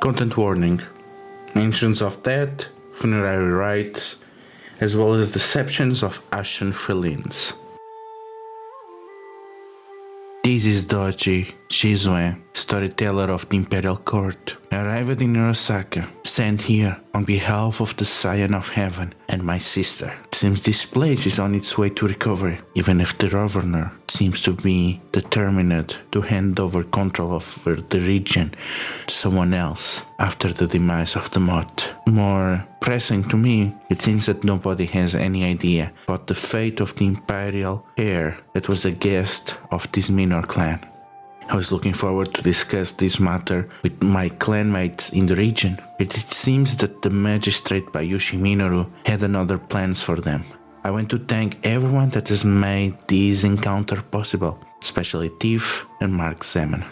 Content warning. Mentions of death, funerary rites, as well as deceptions of ashen felines. This is Doji Shizue, storyteller of the Imperial Court, arrived in Osaka, sent here on behalf of the Scion of Heaven and my sister. It seems this place is on its way to recovery, even if the governor seems to be determined to hand over control over the region to someone else after the demise of the Moth. More pressing to me, it seems that nobody has any idea about the fate of the Imperial heir that was a guest of this Minoru clan. I was looking forward to discuss this matter with my clanmates in the region, but it seems that the magistrate Bayushi Minoru had other plans for them. I want to thank everyone that has made this encounter possible, especially Tiff and Mark Zeman.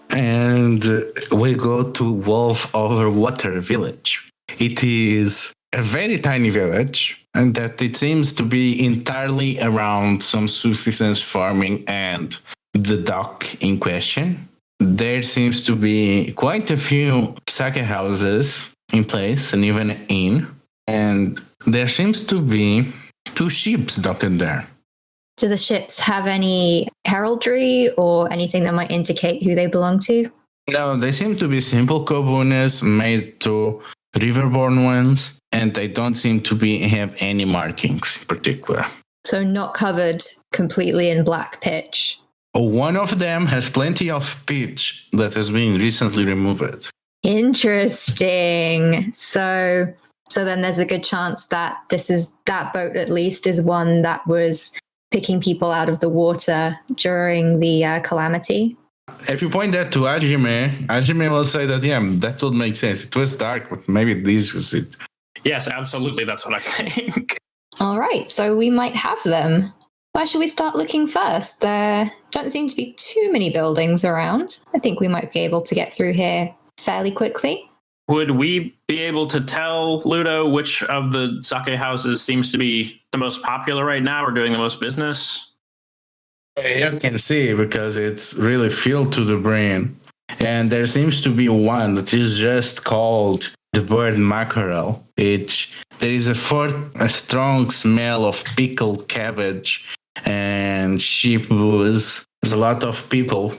And we go to Wolf Over Water Village. It is a very tiny village, and that it seems to be entirely around some subsistence farming and the dock in question. There seems to be quite a few sake houses in place, and even an inn, and there seems to be 2 ships docked there. Do the ships have any heraldry or anything that might indicate who they belong to? No, they seem to be simple kobunes made to riverborne ones, and they don't seem to have any markings in particular. So not covered completely in black pitch. One of them has plenty of pitch that has been recently removed. Interesting. So then there's a good chance that that boat at least is one that was picking people out of the water during the calamity. If you point that to Hajime will say that, yeah, that would make sense. It was dark, but maybe this was it. Yes, absolutely. That's what I think. All right, so we might have them. Where should we start looking first? There don't seem to be too many buildings around. I think we might be able to get through here fairly quickly. Would we be able to tell, Ludo, which of the sake houses seems to be the most popular right now or doing the most business? You can see because it's really filled to the brim. And there seems to be one that is just called the bird mackerel. There is a strong smell of pickled cabbage and sheep booze. There's a lot of people,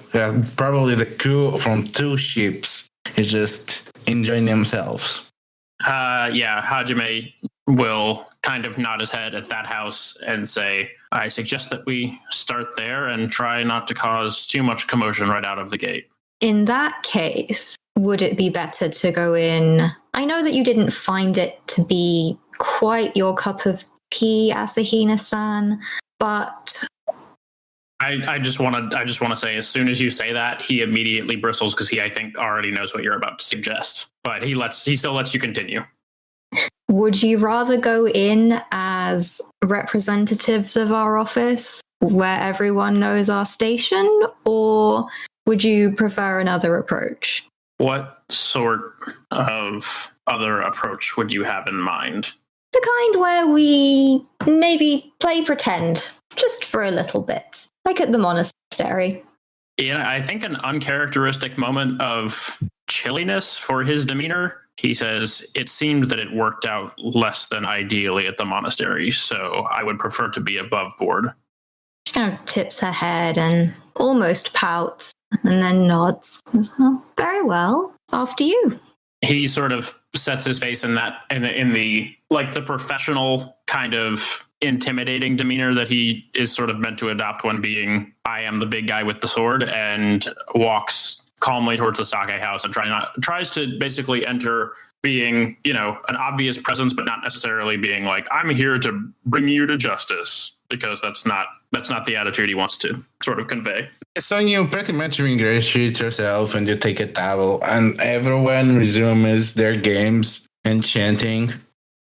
probably the crew from 2 ships, is just enjoying themselves. Hajime will kind of nod his head at that house and say, I suggest that we start there and try not to cause too much commotion right out of the gate. In that case, would it be better to go in? I know that you didn't find it to be quite your cup of tea, Asahina-san, but I just want to say, as soon as you say that, he immediately bristles because I think already knows what you're about to suggest. But he still lets you continue. Would you rather go in as representatives of our office, where everyone knows our station, or would you prefer another approach? What sort of other approach would you have in mind? The kind where we maybe play pretend, just for a little bit, like at the monastery. Yeah, I think an uncharacteristic moment of chilliness for his demeanor. He says, it seemed that it worked out less than ideally at the monastery, so I would prefer to be above board. She kind of tips her head and almost pouts and then nods. Oh, very well. After you. He sort of sets his face in the like the professional kind of intimidating demeanor that he is sort of meant to adopt when being, I am the big guy with the sword, and walks calmly towards the sake house and tries to basically enter being, an obvious presence, but not necessarily being like, I'm here to bring you to justice, because that's not the attitude he wants to sort of convey. So you pretty much ingratiate yourself and you take a towel and everyone resumes their games and chanting.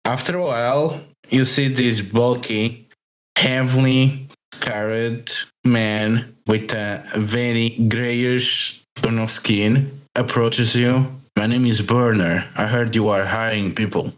After a while, you see this bulky, heavily scarred man with a very grayish tone of skin approaches you. My name is Burner. I heard you are hiring people.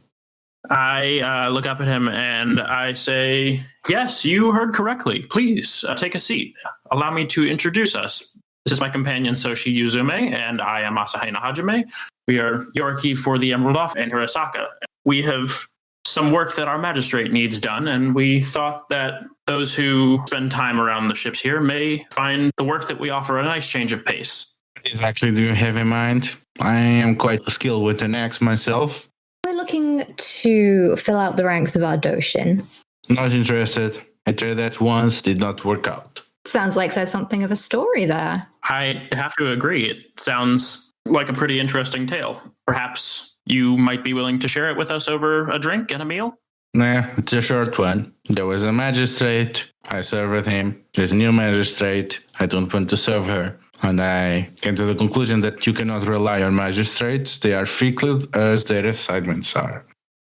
I look up at him and I say, yes, you heard correctly. Please take a seat. Allow me to introduce us. This is my companion Soshi Yuzume, and I am Asahina Hajime. We are Yoriki for the Emerald Off and Hirosaka. We have some work that our magistrate needs done, and we thought that those who spend time around the ships here may find the work that we offer a nice change of pace. What exactly do you have in mind? I am quite skilled with an axe myself. We're looking to fill out the ranks of our Doshin. Not interested. I tried that once, did not work out. Sounds like there's something of a story there. I have to agree. It sounds like a pretty interesting tale. Perhaps you might be willing to share it with us over a drink and a meal? Nah, it's a short one. There was a magistrate. I served him. There's a new magistrate. I don't want to serve her. And I came to the conclusion that you cannot rely on magistrates. They are fickle as their assignments are.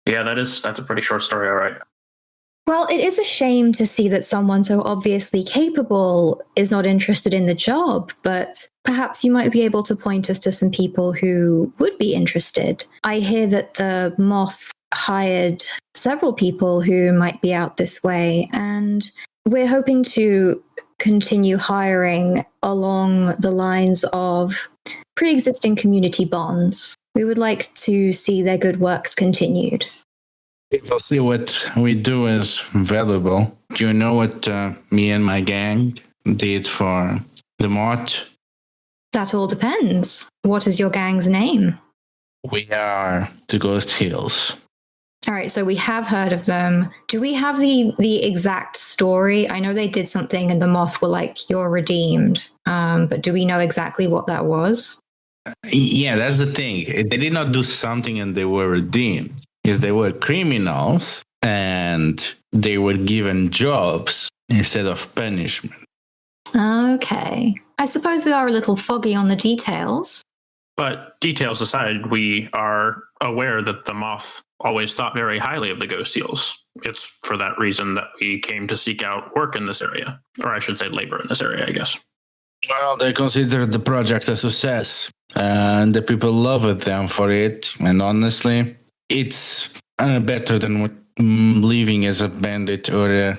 Yeah, that's a pretty short story, all right. Well, it is a shame to see that someone so obviously capable is not interested in the job, but perhaps you might be able to point us to some people who would be interested. I hear that the Moth hired several people who might be out this way, and we're hoping to continue hiring along the lines of pre-existing community bonds. We would like to see their good works continued. People see what we do as valuable. Do you know what me and my gang did for the Moth? That all depends. What is your gang's name? We are the Ghost Hills. All right, so we have heard of them. Do we have the exact story? I know they did something and the Moth were like, you're redeemed. But do we know exactly what that was? Yeah, that's the thing. They did not do something and they were redeemed. Is they were criminals and they were given jobs instead of punishment. Okay. I suppose we are a little foggy on the details. But details aside, we are aware that the Moth always thought very highly of the Ghost Heels. It's for that reason that we came to seek out work in this area. Or I should say labor in this area, I guess. Well, they considered the project a success and the people loved them for it. And honestly, it's better than living as a bandit or a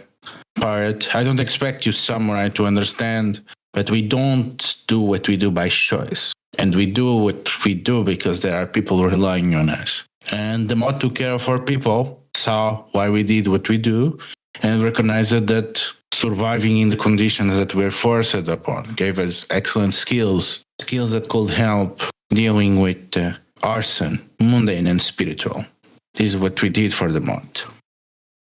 pirate. I don't expect you, samurai, to understand, but we don't do what we do by choice. And we do what we do because there are people relying on us. And the Moth took care of our people, saw why we did what we do, and recognized that surviving in the conditions that we're forced upon gave us excellent skills that could help dealing with arson, mundane and spiritual. This is what we did for the Moth.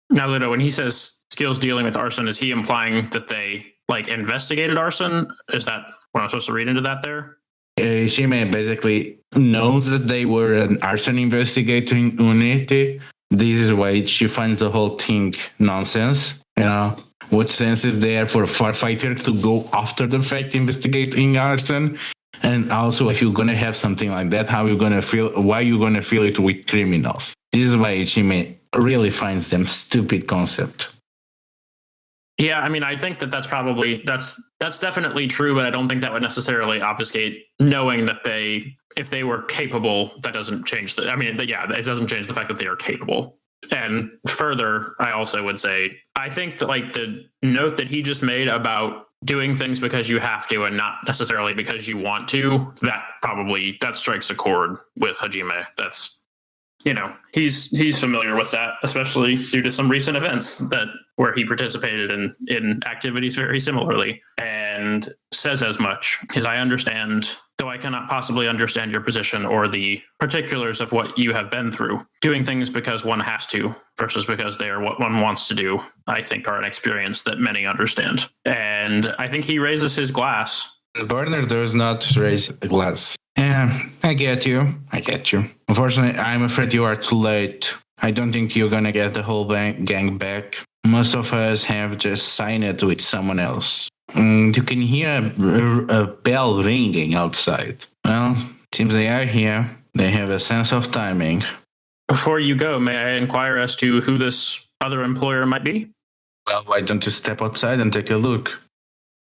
Now, Ludo, when he says skills dealing with arson, is he implying that they investigated arson? Is that what I'm supposed to read into that there? Hajime basically knows that they were an arson investigating unit. This is why she finds the whole thing nonsense. You know, what sense is there for a firefighter to go after the fact investigating arson? And also, if you're going to have something like that, how are you going to feel? Why are you going to feel it with criminals? This is why Hajime really finds them stupid concept. Yeah, I mean, I think that's probably that's definitely true, but I don't think that would necessarily obfuscate knowing that if they were capable, that doesn't change it doesn't change the fact that they are capable. And further, I also would say, I think that the note that he just made about doing things because you have to and not necessarily because you want to, that strikes a chord with Hajime. That's, he's familiar with that, especially due to some recent events where he participated in activities very similarly, and says as much. Because I understand, though I cannot possibly understand your position or the particulars of what you have been through, doing things because one has to versus because they are what one wants to do, I think are an experience that many understand. And I think he raises his glass. Burner does not raise a glass. Yeah, I get you. Unfortunately, I'm afraid you are too late. I don't think you're gonna get the whole gang back. Most of us have just signed it with someone else. You can hear a bell ringing outside. Well, seems they are here. They have a sense of timing. Before you go, may I inquire as to who this other employer might be? Well, why don't you step outside and take a look?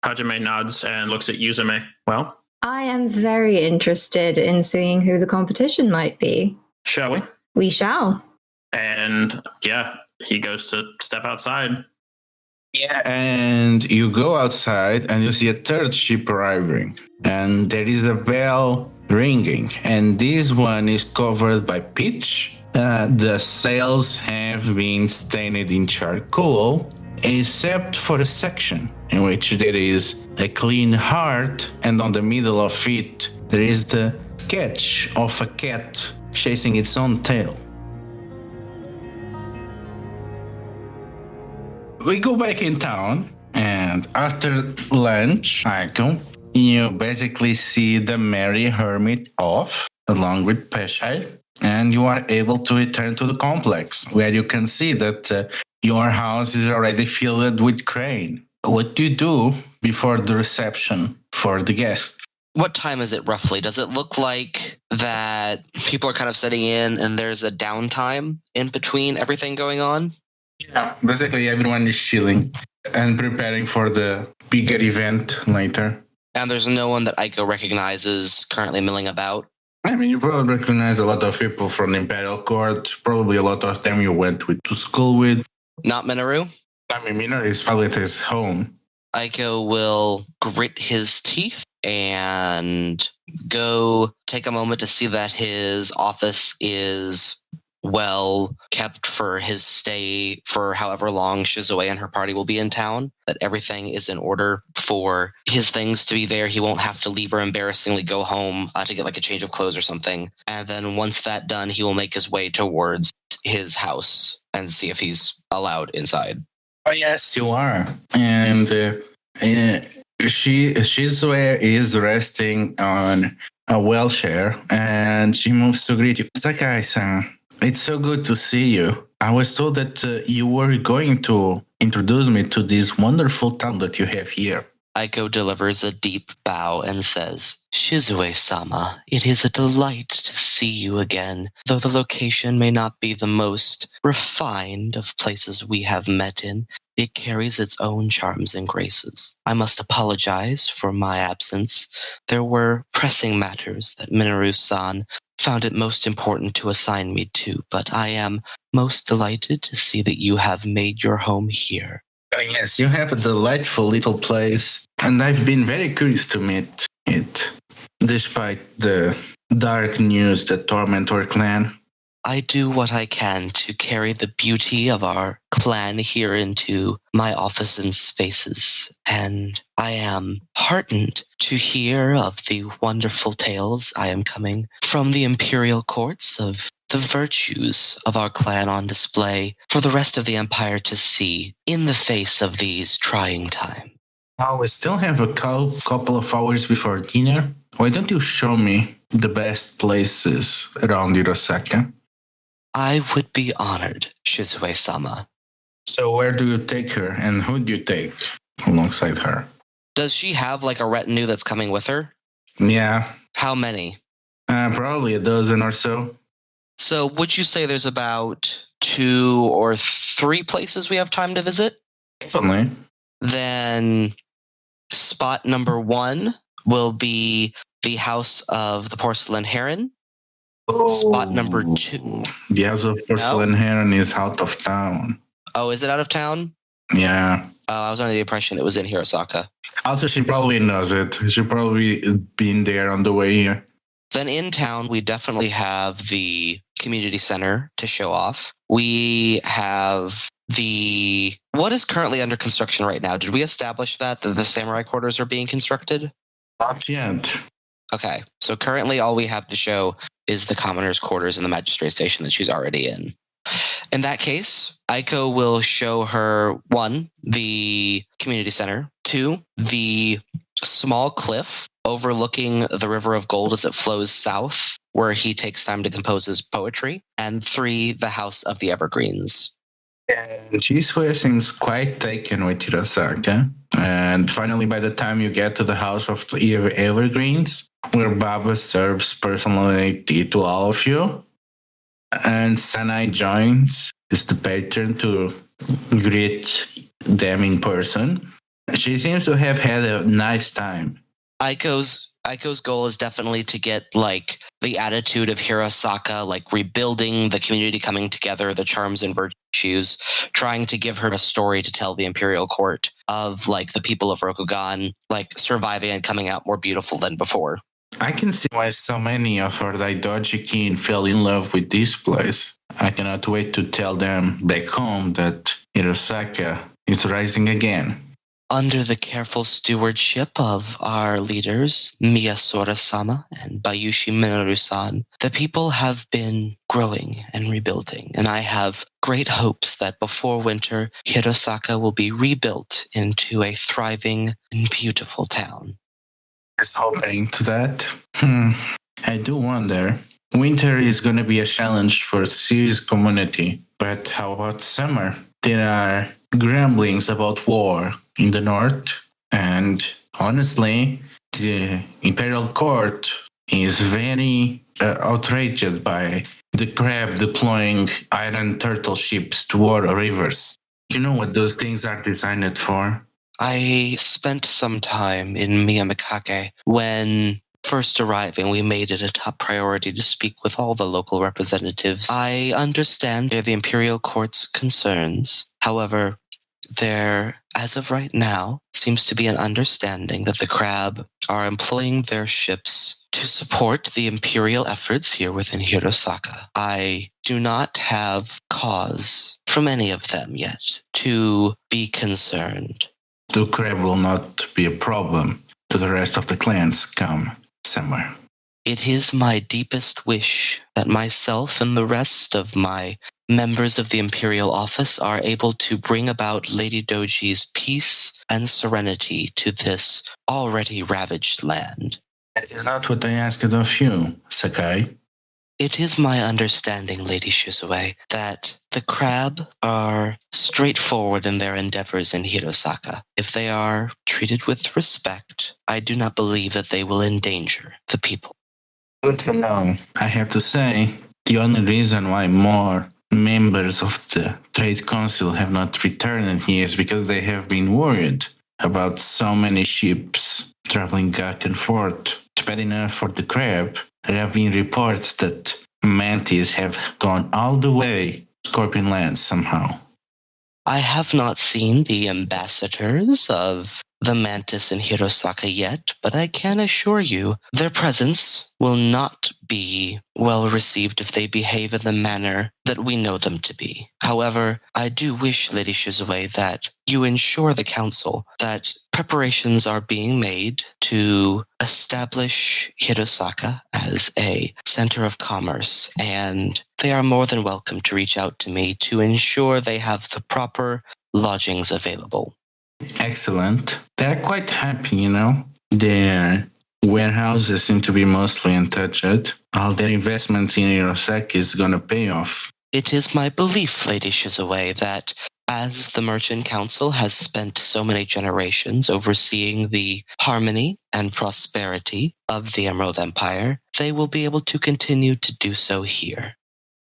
Hajime nods and looks at Yuzume. Well? I am very interested in seeing who the competition might be. Shall we? We shall. And yeah, he goes to step outside. Yeah, and you go outside and you see a third ship arriving, and there is a bell ringing, and this one is covered by pitch. The sails have been stained in charcoal, except for a section in which there is a clean heart, and on the middle of it there is the sketch of a cat chasing its own tail. We go back in town, and after lunch, you basically see the merry hermit off, along with Peshai, and you are able to return to the complex, where you can see that your house is already filled with crane. What do you do before the reception for the guests? What time is it roughly? Does it look like that people are kind of sitting in and there's a downtime in between everything going on? Yeah, basically everyone is chilling and preparing for the bigger event later. And there's no one that Aiko recognizes currently milling about? I mean, you probably recognize a lot of people from the Imperial Court. Probably a lot of them you went to school with. Not Minoru? I mean, Minoru is probably at his home. Aiko will grit his teeth and go take a moment to see that his office is well kept for his stay for however long Shizue and her party will be in town, that everything is in order for his things to be there. He won't have to leave or embarrassingly go home to get like a change of clothes or something. And then once that's done, he will make his way towards his house and see if he's allowed inside. Oh, yes, you are. And Shizue is resting on a wheelchair, and she moves to greet you. Sakai-san, it's so good to see you. I was told that you were going to introduce me to this wonderful town that you have here. Aiko delivers a deep bow and says, Shizue-sama, it is a delight to see you again, though the location may not be the most refined of places we have met in. It carries its own charms and graces. I must apologize for my absence. There were pressing matters that Minoru-san found it most important to assign me to, but I am most delighted to see that you have made your home here. Yes, you have a delightful little place, and I've been very curious to meet it, despite the dark news that torment our clan. I do what I can to carry the beauty of our clan here into my office and spaces, and I am heartened to hear of the wonderful tales I am coming from the imperial courts of the virtues of our clan on display for the rest of the empire to see in the face of these trying times. Now we still have a couple of hours before dinner. Why don't you show me the best places around Hirosaka? I would be honored, Shizue-sama. So where do you take her, and who do you take alongside her? Does she have like a retinue that's coming with her? Yeah. How many? Probably a dozen or so. So would you say there's about 2 or 3 places we have time to visit? Definitely. Then spot number 1 will be the House of the Porcelain Heron. Spot number 2. The House of Porcelain Heron is out of town. Oh, is it out of town? Yeah. I was under the impression it was in Hirosaka. Also, she probably knows it. She probably been there on the way here. Then in town, we definitely have the community center to show off. We have what is currently under construction right now? Did we establish that the samurai quarters are being constructed? Not yet. Okay, so currently all we have to show is the commoner's quarters and the magistrate station that she's already in. In that case, Aiko will show her 1, the community center, 2, the small cliff overlooking the River of Gold as it flows south, where he takes time to compose his poetry, and 3, the House of the Evergreens. And Shizue seems quite taken with Hirosaka. And finally, by the time you get to the House of the Evergreens, where Baba serves personal tea to all of you, and Sanai joins, is the patron to greet them in person. She seems to have had a nice time. Aiko's goal is definitely to get like the attitude of Hirosaka, like rebuilding the community coming together, the charms and virtues She was trying to give her a story to tell the imperial court of like the people of Rokugan, like surviving and coming out more beautiful than before. I can see why so many of our Daidoji kin fell in love with this place. I cannot wait to tell them back home that Hirosaka is rising again. Under the careful stewardship of our leaders, Miyasora-sama and Bayushi Minoru-san, the people have been growing and rebuilding, and I have great hopes that before winter, Hirosaka will be rebuilt into a thriving and beautiful town. Just hoping to that. I do wonder. Winter is going to be a challenge for Series community, but how about summer? There are grumblings about war in the north, and honestly, the Imperial Court is very outraged by the crab deploying iron turtle ships to war rivers. You know what those things are designed for? I spent some time in Miyamikage. When first arriving, we made it a top priority to speak with all the local representatives. I understand they're the Imperial Court's concerns. However, there, as of right now, seems to be an understanding that the crab are employing their ships to support the Imperial efforts here within Hirosaka. I do not have cause from any of them yet to be concerned. The crab will not be a problem to the rest of the clans come summer. It is my deepest wish that myself and the rest of my members of the Imperial Office are able to bring about Lady Doji's peace and serenity to this already ravaged land. That is not what I asked of you, Sakai. It is my understanding, Lady Shizue, that the crab are straightforward in their endeavors in Hirosaka. If they are treated with respect, I do not believe that they will endanger the people. Good to know. I have to say, the only reason why more members of the Trade Council have not returned here is because they have been worried about so many ships traveling back and forth. It's bad enough for the crab. There have been reports that mantis have gone all the way to Scorpion Land somehow. I have not seen the ambassadors of the mantis in Hirosaka yet, but I can assure you their presence will not be well received if they behave in the manner that we know them to be. However, I do wish, Lady Shizue, that you ensure the council that preparations are being made to establish Hirosaka as a center of commerce, and they are more than welcome to reach out to me to ensure they have the proper lodgings available. Excellent. They're quite happy, you know. Their warehouses seem to be mostly untouched. All their investments in Hirosaka is going to pay off. It is my belief, Lady Shizue, that as the Merchant Council has spent so many generations overseeing the harmony and prosperity of the Emerald Empire, they will be able to continue to do so here.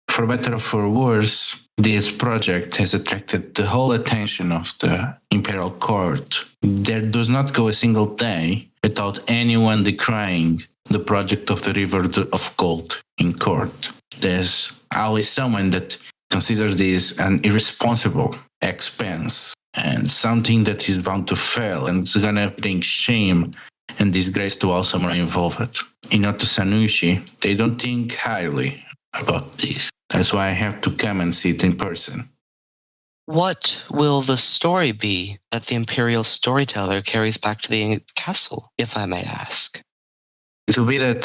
For better or for worse, this project has attracted the whole attention of the Imperial Court. There does not go a single day without anyone decrying the project of the River of Gold in court. There's always someone that considers this an irresponsible expense and something that is bound to fail and it's gonna bring shame and disgrace to all samurai involved. In Oto Sanushi, they don't think highly about this. That's why I have to come and see it in person. What will the story be that the Imperial Storyteller carries back to the castle, if I may ask? It will be that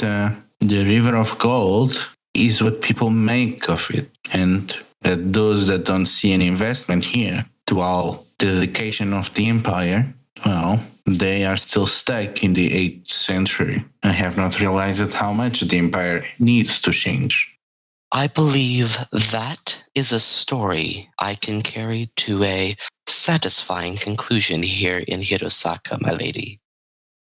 the River of Gold is what people make of it, and that those that don't see an investment here to all the dedication of the Empire, well, they are still stuck in the 8th century and have not realized how much the Empire needs to change. I believe that is a story I can carry to a satisfying conclusion here in Hirosaka, my lady.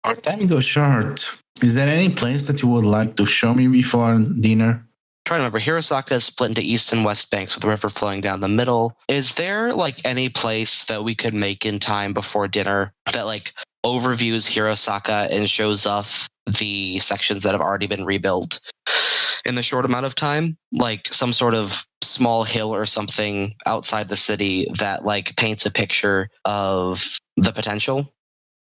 Our time goes short. Is there any place that you would like to show me before dinner? trying to remember, Hirosaka is split into east and west banks with the river flowing down the middle. Is there like any place that we could make in time before dinner that like overviews Hirosaka and shows off the sections that have already been rebuilt in the short amount of time? Like some sort of small hill or something outside the city that like paints a picture of the potential?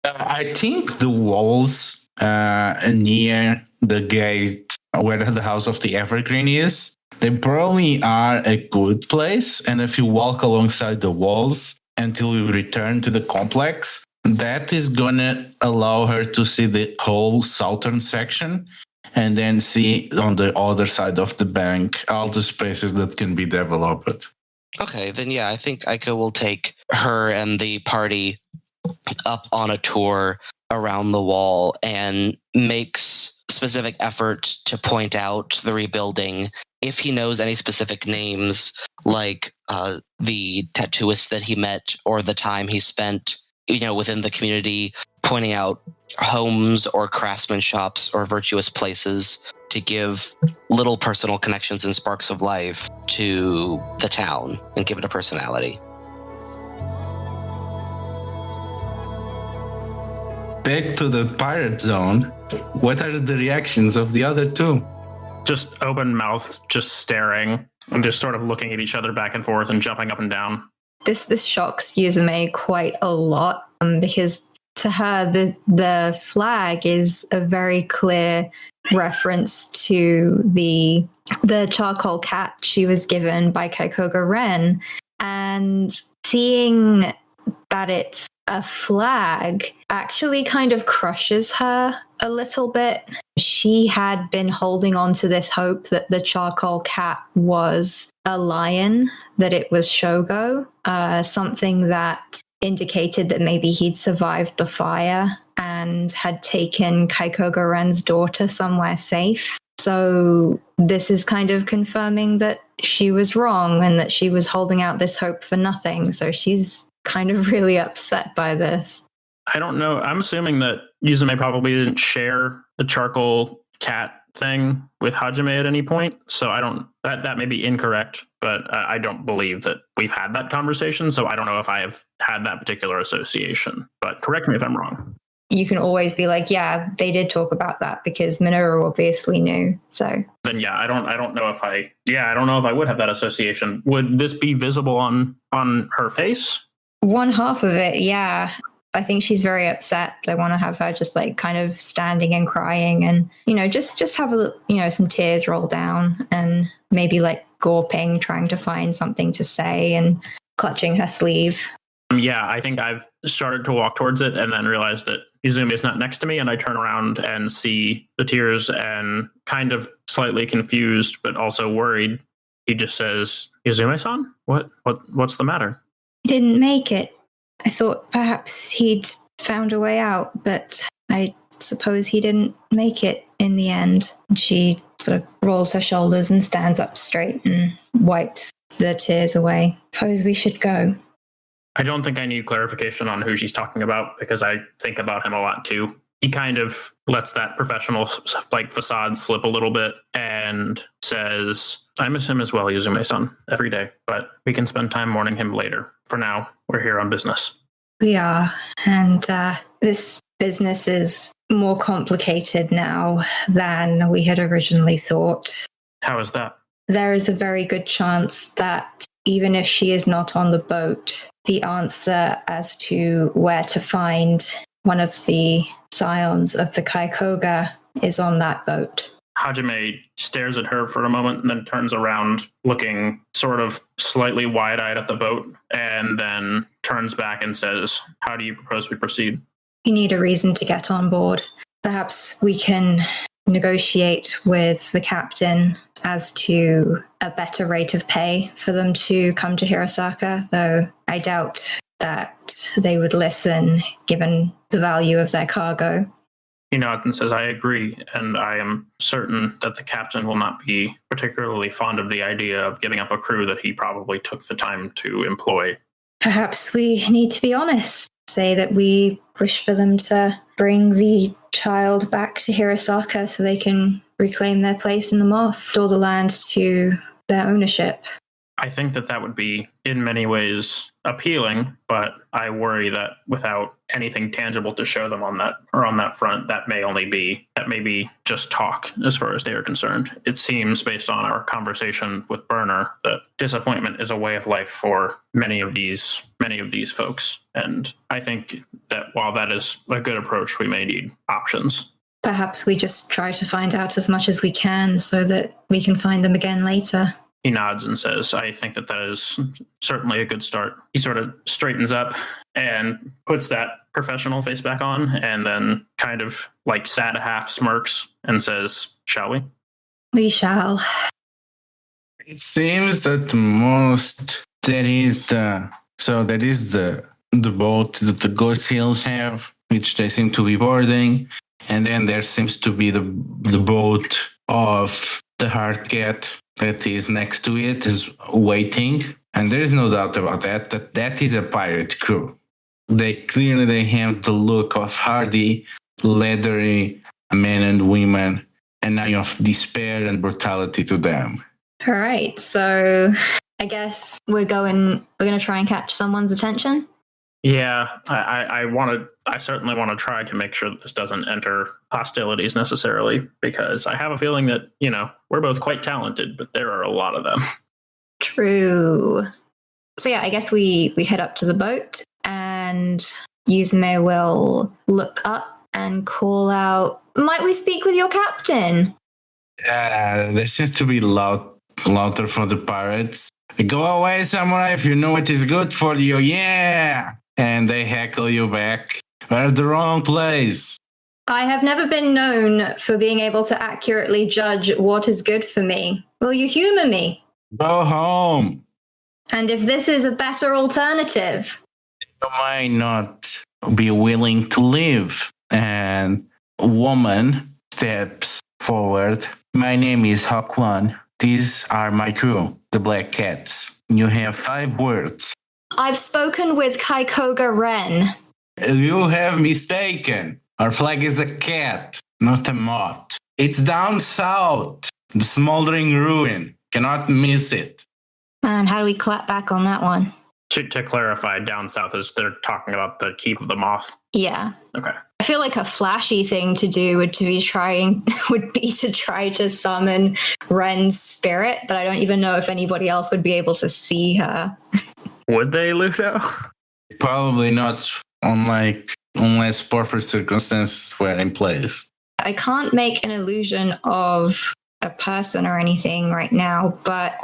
I think the walls near the gate where the House of the Evergreen is, they probably are a good place. And if you walk alongside the walls until you return to the complex, that is going to allow her to see the whole southern section and then see on the other side of the bank all the spaces that can be developed. Okay, then yeah, I think Aiko will take her and the party up on a tour around the wall and makes specific effort to point out the rebuilding. If he knows any specific names, like the tattooist that he met or the time he spent, within the community, pointing out homes or craftsman shops or virtuous places to give little personal connections and sparks of life to the town and give it a personality. Back to the pirate zone, what are the reactions of the other two? Just open mouth, just staring, and just sort of looking at each other back and forth and jumping up and down. This shocks Yuzume quite a lot because to her, the flag is a very clear reference to the charcoal cat she was given by Kaikoga Ren. And seeing that it's a flag actually kind of crushes her a little bit. She had been holding on to this hope that the charcoal cat was a lion, that it was Shogo, something that indicated that maybe he'd survived the fire and had taken Kaikoga Ren's daughter somewhere safe. So this is kind of confirming that she was wrong and that she was holding out this hope for nothing. So she's kind of really upset by this. I don't know. I'm assuming that Yuzume probably didn't share the charcoal cat thing with Hajime at any point. So that may be incorrect, but I don't believe that we've had that conversation. So I don't know if I have had that particular association, but correct me if I'm wrong. You can always be like, yeah, they did talk about that because Minoru obviously knew. So then, yeah, I don't know if I would have that association. Would this be visible on her face? One half of it, yeah. I think she's very upset. They want to have her just like kind of standing and crying and, just have some tears roll down and maybe like gawping, trying to find something to say and clutching her sleeve. Yeah, I think I've started to walk towards it and then realized that Yuzume is not next to me, and I turn around and see the tears and kind of slightly confused, but also worried. He just says, "Yuzume-san, what's the matter?" He didn't make it. I thought perhaps he'd found a way out, but I suppose he didn't make it in the end. She sort of rolls her shoulders and stands up straight and wipes the tears away. Suppose we should go. I don't think I need clarification on who she's talking about because I think about him a lot too. He kind of lets that professional facade slip a little bit and says, "I miss him as well, Yuzume-san, every day, but we can spend time mourning him later. For now, we're here on business." We are, and this business is more complicated now than we had originally thought. How is that? There is a very good chance that even if she is not on the boat, the answer as to where to find one of the scions of the Kaikoga is on that boat. Hajime stares at her for a moment and then turns around, looking sort of slightly wide-eyed at the boat, and then turns back and says, "How do you propose we proceed?" You need a reason to get on board. Perhaps we can negotiate with the captain as to a better rate of pay for them to come to Hirosaka, though I doubt that they would listen given the value of their cargo. He nods and says, "I agree, and I am certain that the captain will not be particularly fond of the idea of giving up a crew that he probably took the time to employ." Perhaps we need to be honest. say that we wish for them to bring the child back to Hirosaka so they can reclaim their place in the Moth, restore the land to their ownership. I think that would be in many ways appealing, but I worry that without anything tangible to show them on that front, that may be just talk as far as they are concerned. It seems, based on our conversation with Burner, that disappointment is a way of life for many of these folks. And I think that while that is a good approach, we may need options. Perhaps we just try to find out as much as we can so that we can find them again later. He nods and says, I think that is certainly a good start. He sort of straightens up and puts that professional face back on, and then kind of like sad half smirks and says, shall we? We shall. It seems that that is the boat that the Ghost Hills have, which they seem to be boarding. And then there seems to be the boat of the Hard Cat that is next to it, is waiting. And there is no doubt about that is a pirate crew. They have the look of hardy, leathery men and women, and nothing of despair and brutality to them. All right, so I guess we're going to try and catch someone's attention. Yeah, I certainly want to try to make sure that this doesn't enter hostilities necessarily, because I have a feeling that, we're both quite talented, but there are a lot of them. True. So yeah, I guess we head up to the boat, and Yuzume will look up and call out, might we speak with your captain? There seems to be louder from the pirates. Go away, samurai, if you know it is good for you, yeah! And they heckle you back. We're at the wrong place. I have never been known for being able to accurately judge what is good for me. Will you humor me? Go home. And if this is a better alternative? You might not be willing to live. And a woman steps forward. My name is Hawkwan. These are my crew, the Black Cats. You have 5 words. I've spoken with Kaikoga Ren. You have mistaken. Our flag is a cat, not a moth. It's down south, the smoldering ruin. Cannot miss it. And how do we clap back on that one? To clarify, down south is they're talking about the Keep of the Moth. Yeah. Okay. I feel like a flashy thing to do would be to try to summon Ren's spirit, but I don't even know if anybody else would be able to see her. Would they, Ludo? Probably not, unless proper circumstances were in place. I can't make an illusion of a person or anything right now, but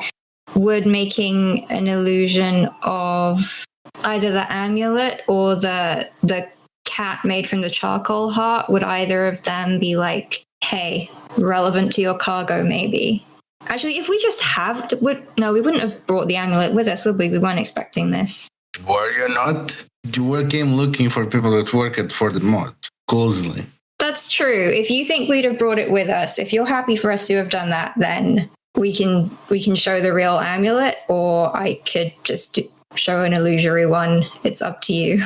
would making an illusion of either the amulet or the cat made from the charcoal heart, would either of them be like, hey, relevant to your cargo maybe? Actually, if we just we wouldn't have brought the amulet with us, would we? We weren't expecting this. Were you not? You came looking for people that worked for the Moth closely. That's true. If you think we'd have brought it with us, if you're happy for us to have done that, then we can show the real amulet, or I could just show an illusory one. It's up to you.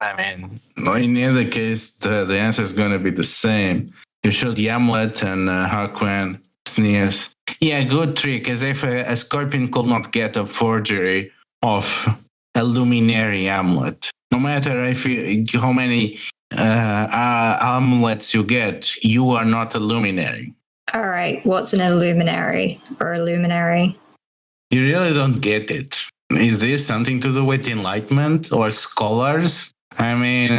I mean, in either case, the answer is going to be the same. You show the amulet, and Hakuan sneers. Yeah, good trick, as if a scorpion could not get a forgery of a luminary amulet. No matter how many amulets you get, you are not a luminary. All right, what's an illuminary or a luminary? You really don't get it. Is this something to do with enlightenment or scholars? I mean,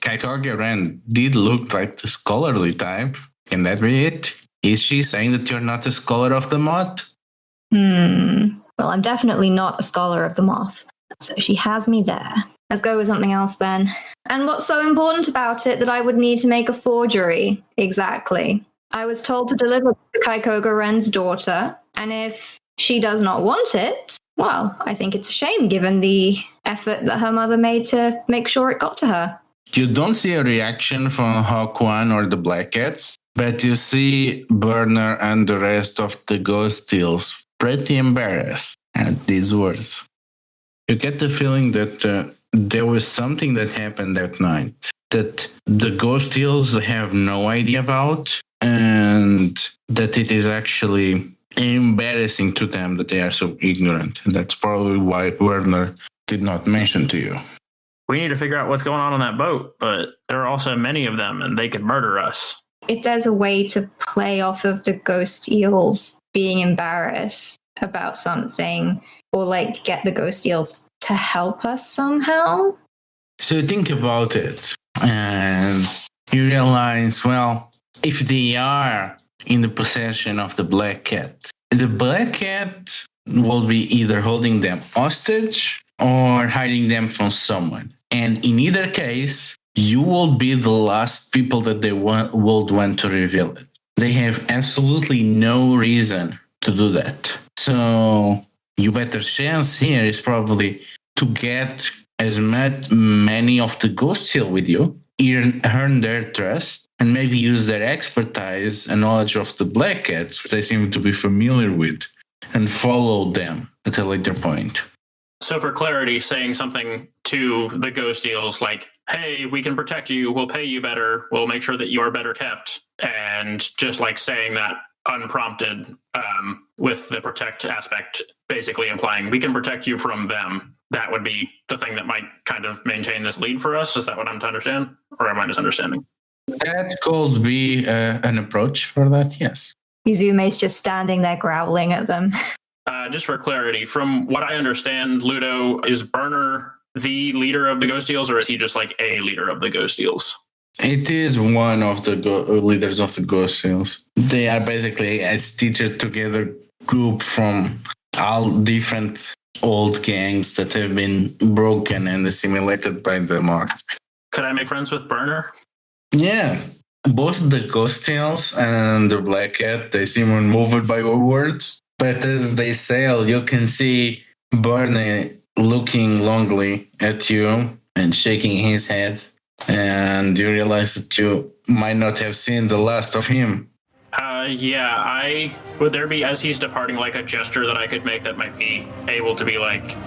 Kaikoga Ren did look like the scholarly type. Can that be it? Is she saying that you're not a scholar of the Moth? Well, I'm definitely not a scholar of the Moth. So she has me there. Let's go with something else then. And what's so important about it that I would need to make a forgery? Exactly. I was told to deliver to Kaikoga Ren's daughter, and if she does not want it, well, I think it's a shame given the effort that her mother made to make sure it got to her. You don't see a reaction from Hawkwan or the Black Cats, but you see Burner and the rest of the Ghost Hills pretty embarrassed at these words. You get the feeling that there was something that happened that night that the ghost heels have no idea about, and that it is actually embarrassing to them that they are so ignorant. And that's probably why Werner did not mention to you. We need to figure out what's going on that boat, but there are also many of them, and they could murder us. If there's a way to play off of the ghost eels being embarrassed about something, or like get the ghost eels to help us somehow. So think about it, and you realize, well, if they are in the possession of the Black Cat, the Black Cat will be either holding them hostage or hiding them from someone. And in either case, you will be the last people that they would want to reveal it. They have absolutely no reason to do that. So your better chance here is probably to get as many of the ghost seal with you, earn their trust, and maybe use their expertise and knowledge of the Black Cats, which they seem to be familiar with, and follow them at a later point. So for clarity, saying something to the ghost eels like, hey, we can protect you, we'll pay you better, we'll make sure that you are better kept, and just like saying that unprompted with the protect aspect, basically implying we can protect you from them. That would be the thing that might kind of maintain this lead for us. Is that what I'm to understand? Or am I misunderstanding? That could be an approach for that, yes. Yuzume's just standing there growling at them. Just for clarity, from what I understand, Ludo, is Burner the leader of the Ghost Eels, or is he just like a leader of the Ghost Eels? It is one of the leaders of the Ghost Eels. They are basically a stitched together group from all different old gangs that have been broken and assimilated by the Moth. Could I make friends with Burner? Yeah. Both the Ghost Eels and the Black Cat, they seem unmoved by your words. But as they sail, you can see Burner looking longly at you and shaking his head. And you realize that you might not have seen the last of him. Would there be, as he's departing, like a gesture that I could make that might be able to be like,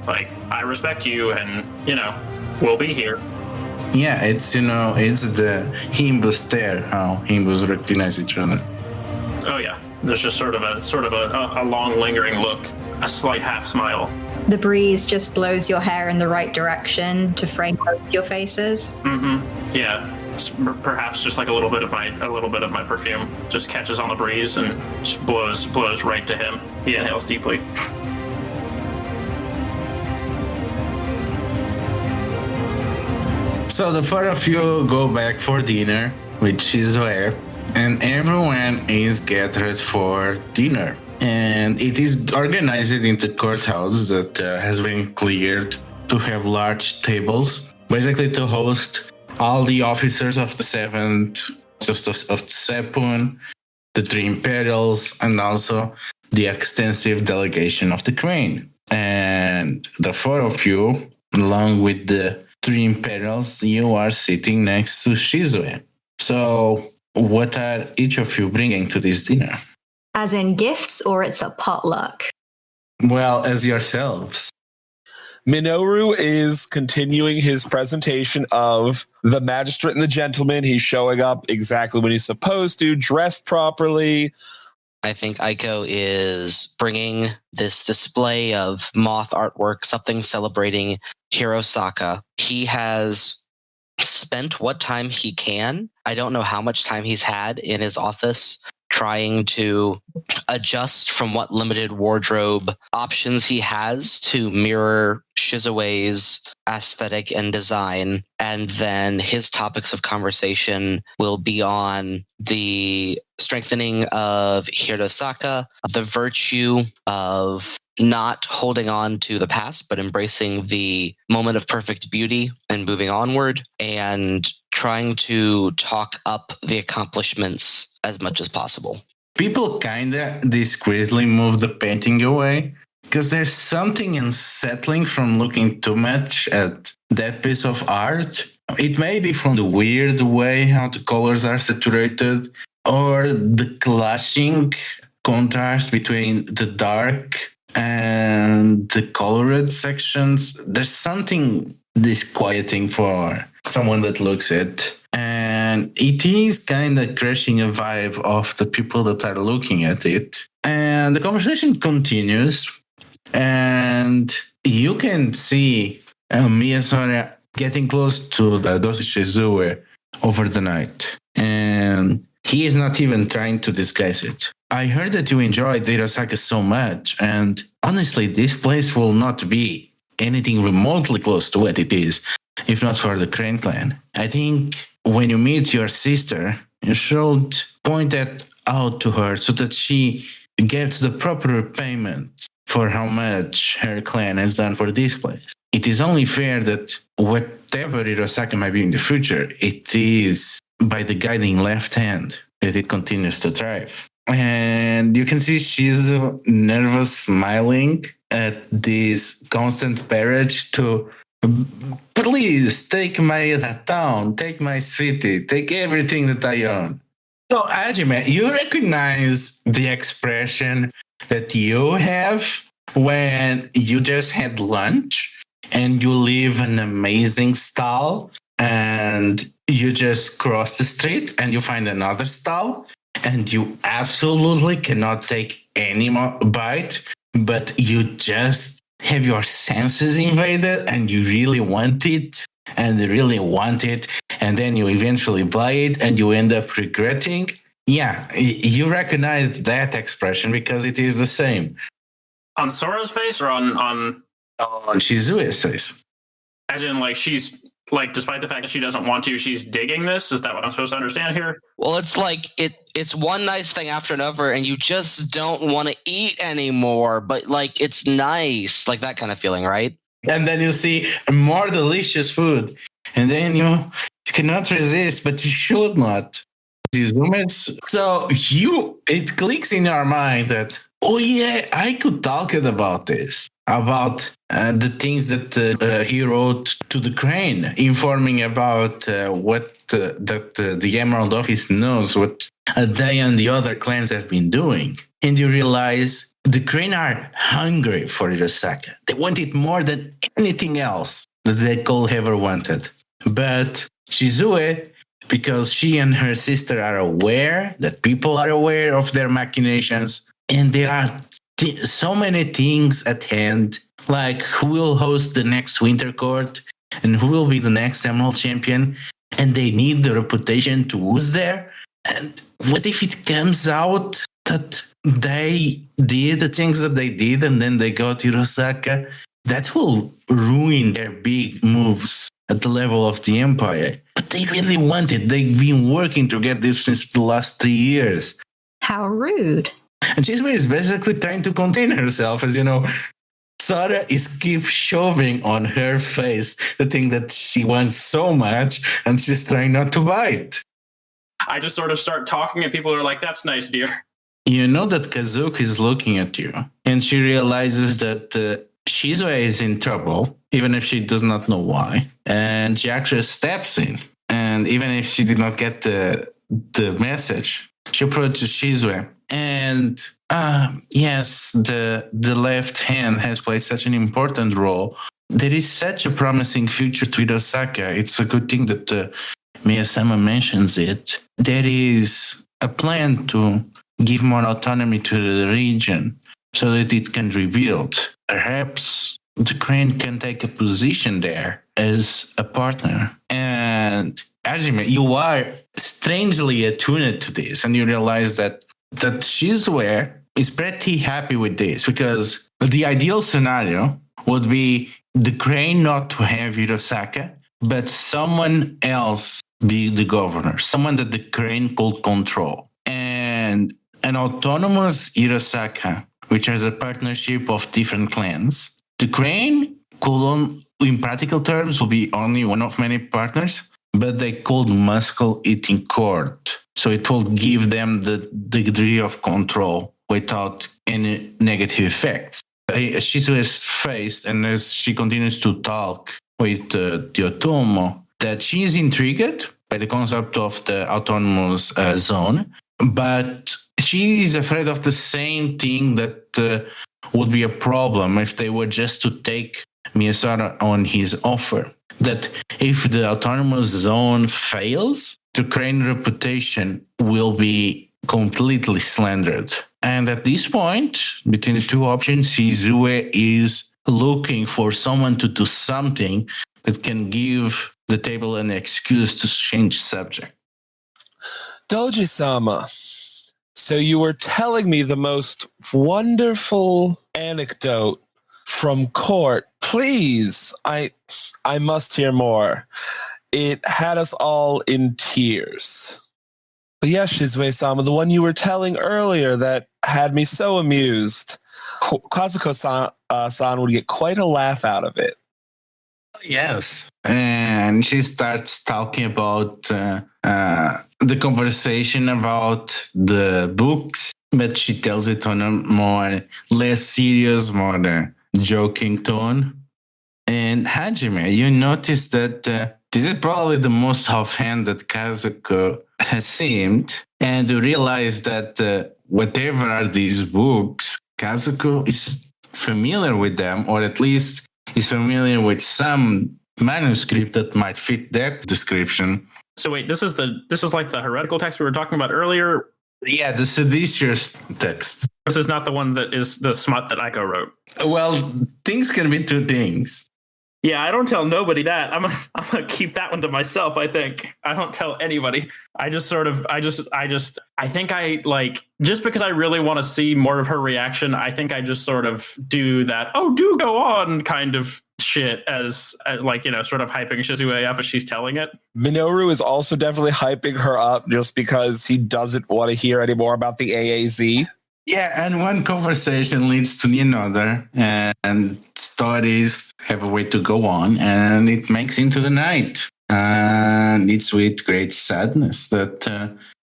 like, I respect you and, we'll be here. Yeah, it's the Himbo stare, how Himbos recognize each other. Oh yeah, there's just sort of a long lingering look, a slight half smile. The breeze just blows your hair in the right direction to frame both your faces. Mm-hmm. Yeah. Perhaps just like a little bit of my perfume just catches on the breeze and just blows right to him. He inhales deeply. So the four of you go back for dinner with Shizue, and everyone is gathered for dinner. And it is organized in the courthouse that has been cleared to have large tables, basically to host all the officers of the Seventh, of Sepun, the Three Imperials, and also the extensive delegation of the Crane. And the four of you, along with the Three Imperials, you are sitting next to Shizue. So what are each of you bringing to this dinner? As in gifts, or it's a potluck? Well, as yourselves. Minoru is continuing his presentation of the magistrate and the gentleman. He's showing up exactly when he's supposed to, dressed properly. I think Aiko is bringing this display of Moth artwork, something celebrating Hirosaka. He has spent what time he can. I don't know how much time he's had in his office trying to adjust from what limited wardrobe options he has to mirror Shizue's aesthetic and design. And then his topics of conversation will be on the strengthening of Hirosaka, the virtue of not holding on to the past, but embracing the moment of perfect beauty and moving onward, and trying to talk up the accomplishments as much as possible. People kind of discreetly move the painting away because there's something unsettling from looking too much at that piece of art. It may be from the weird way how the colors are saturated, or the clashing contrast between the dark and the colored sections, there's something disquieting for someone that looks at. And it is kind of crushing a vibe of the people that are looking at it. And the conversation continues. And you can see Miyasora getting close to the Doji Shizue over the night. And he is not even trying to disguise it. I heard that you enjoyed Hirosaka so much, and honestly, this place will not be anything remotely close to what it is, if not for the Crane clan. I think when you meet your sister, you should point that out to her so that she gets the proper payment for how much her clan has done for this place. It is only fair that whatever Hirosaka might be in the future, it is by the guiding left hand that it continues to thrive. And you can see she's nervous, smiling at this constant barrage to please take my town, take my city, take everything that I own. So, Hajime, you recognize the expression that you have when you just had lunch and you leave an amazing stall and you just cross the street and you find another stall and you absolutely cannot take any more bite, but you just have your senses invaded and you really want it and really want it, and then you eventually buy it and you end up regretting. Yeah, you recognize that expression because it is the same. On Sora's face or on Shizue's face? As in, like, she's like, despite the fact that she doesn't want to, she's digging this? Is that what I'm supposed to understand here? Well, it's like it's one nice thing after another, and you just don't want to eat anymore, but like it's nice, like that kind of feeling, right? And then you see more delicious food, and then you cannot resist, but you should not. So it clicks in your mind that, oh yeah, I could talk about this, about the things that he wrote to the Crane, informing about what the Emerald Office knows, what they and the other clans have been doing. And you realize the Crane are hungry for Hirosaka. They want it more than anything else that they could ever wanted. But Shizue, because she and her sister are aware that people are aware of their machinations, and there are so many things at hand, like who will host the next Winter Court and who will be the next Emerald Champion, and they need the reputation to who's there. And what if it comes out that they did the things that they did and then they got Hirosaka? That will ruin their big moves at the level of the Empire. But they really want it. They've been working to get this since the last 3 years. How rude. And Shizue is basically trying to contain herself, as you know. Sora keep shoving on her face the thing that she wants so much, and she's trying not to bite. I just sort of start talking, and people are like, "That's nice, dear." You know that Kazuki is looking at you, and she realizes that Shizue is in trouble, even if she does not know why. And she actually steps in, and even if she did not get the message, she approaches Shizue. And yes, the left hand has played such an important role. There is such a promising future to Hirosaka. It's a good thing that Miyasama mentions it. There is a plan to give more autonomy to the region so that it can rebuild. Perhaps the Crane can take a position there as a partner. And Hajime, you are strangely attuned to this, and you realize that Shizue is pretty happy with this, because the ideal scenario would be the Crane not to have Hirosaka, but someone else be the governor, someone that the Crane could control. And an autonomous Hirosaka, which has a partnership of different clans, the Crane could, in practical terms, will be only one of many partners, but they could muscle it in court. So it will give them the degree of control without any negative effects. Shizue is faced, and as she continues to talk with the Otomo, that she is intrigued by the concept of the autonomous zone, but she is afraid of the same thing that would be a problem if they were just to take Miyasara on his offer. That if the autonomous zone fails, the Crane reputation will be completely slandered. And at this point, between the two options, Shizue is looking for someone to do something that can give the table an excuse to change subject. Doji-sama, so you were telling me the most wonderful anecdote from court. Please, I must hear more. It had us all in tears. But yes, Shizue-sama, the one you were telling earlier that had me so amused. Kazuko-san would get quite a laugh out of it. Yes. And she starts talking about the conversation about the books, but she tells it on a more less serious, more joking tone. And Hajime, you notice that this is probably the most offhand that Kazuko has seemed, and you realize that whatever are these books, Kazuko is familiar with them, or at least is familiar with some manuscript that might fit that description. So wait, this is like the heretical text we were talking about earlier. Yeah, the seditious text. This is not the one that is the smut that Aiko wrote. Well, things can be two things. Yeah, I don't tell nobody that. I'm gonna keep that one to myself. I think I don't tell anybody. I think I like, just because I really want to see more of her reaction. I think I just sort of do that. Oh, do go on, kind of shit as like, you know, sort of hyping Shizue up as she's telling it. Minoru is also definitely hyping her up just because he doesn't want to hear any more about the AAZ. Yeah, and one conversation leads to the another, and stories have a way to go on, and it makes into the night. And it's with great sadness that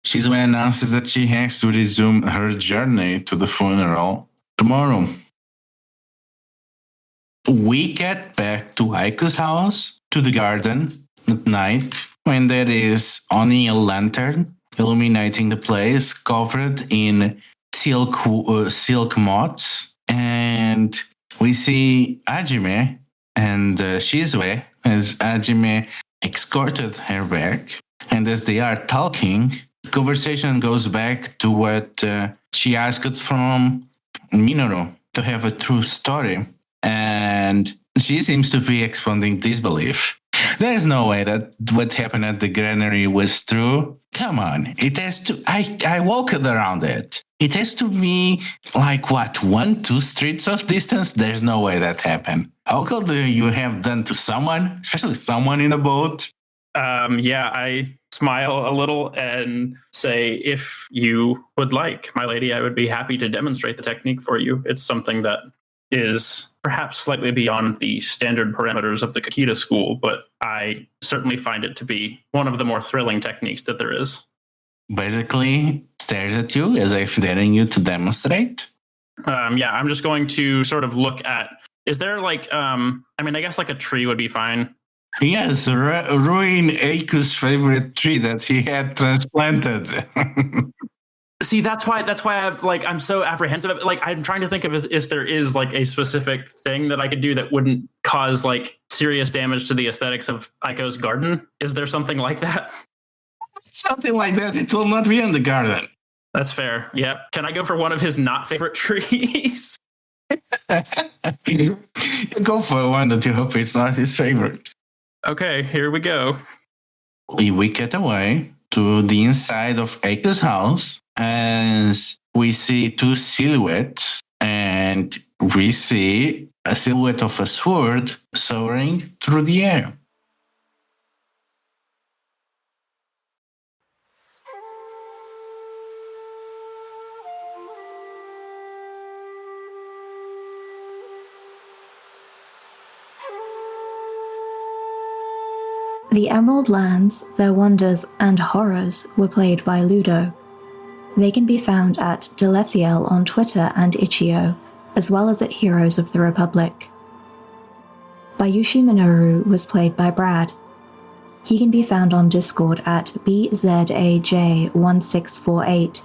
Shizue announces that she has to resume her journey to the funeral tomorrow. We get back to Aiko's house, to the garden at night, when there is only a lantern illuminating the place, covered in silk moths, and we see Hajime and Shizue as Hajime escorted her back, and as they are talking, the conversation goes back to what she asked from Minoru, to have a true story, and she seems to be expounding disbelief. There's no way that what happened at the granary was true. Come on, it has to. I walked around it. It has to be like, what, 1-2 streets of distance? There's no way that happened. How could you have done to someone, especially someone in a boat? Yeah, I smile a little and say, if you would like, my lady, I would be happy to demonstrate the technique for you. It's something that is perhaps slightly beyond the standard parameters of the Kakita school, but I certainly find it to be one of the more thrilling techniques that there is. Basically stares at you as if daring you to demonstrate. Yeah, I'm just going to sort of look at, is there like, I guess like a tree would be fine. Yes, ruin Aiko's favorite tree that he had transplanted. See, that's why I'm so apprehensive. Like, I'm trying to think of if there is like a specific thing that I could do that wouldn't cause like serious damage to the aesthetics of Aiko's garden. Is there something like that? Something like that. It will not be in the garden. That's fair. Yeah. Can I go for one of his not favorite trees? You go for one that you hope it's not his favorite. Okay, here we go. We get away to the inside of Aiko's house, as we see two silhouettes, and we see a silhouette of a sword soaring through the air. The Emerald Lands, their wonders and horrors were played by Ludo. They can be found at Delethiel on Twitter and Itch.io, as well as at Heroes of the Republic. Bayushi Minoru was played by Brad. He can be found on Discord at BZAJ1648,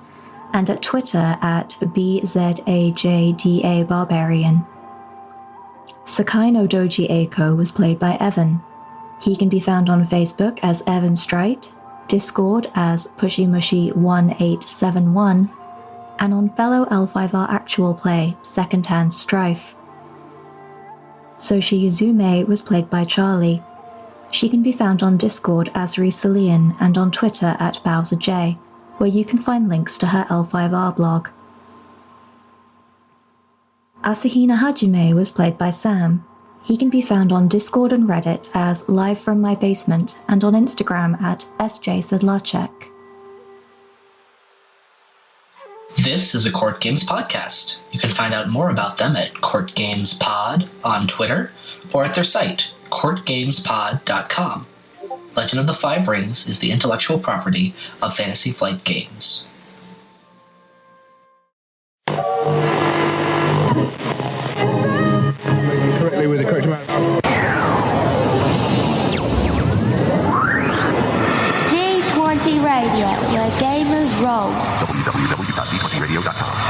and at Twitter at BZAJDA Barbarian. Sakai-no-Doji Eiko was played by Evan. He can be found on Facebook as Evan Strite, Discord as PushyMushy1871, and on fellow L5R Actual Play, Secondhand Strife. Soshi Yuzume was played by Charlie. She can be found on Discord as Risalian and on Twitter at BowserJ, where you can find links to her L5R blog. Asahina Hajime was played by Sam. He can be found on Discord and Reddit as Live From My Basement and on Instagram at SJSedlacek. This is a Courtgames podcast. You can find out more about them at CourtGamesPod on Twitter or at their site, CourtGamesPod.com. Legend of the Five Rings is the intellectual property of Fantasy Flight Games. Correctly with the correct amount. D20 Radio, where gamers roll. www.d20radio.com.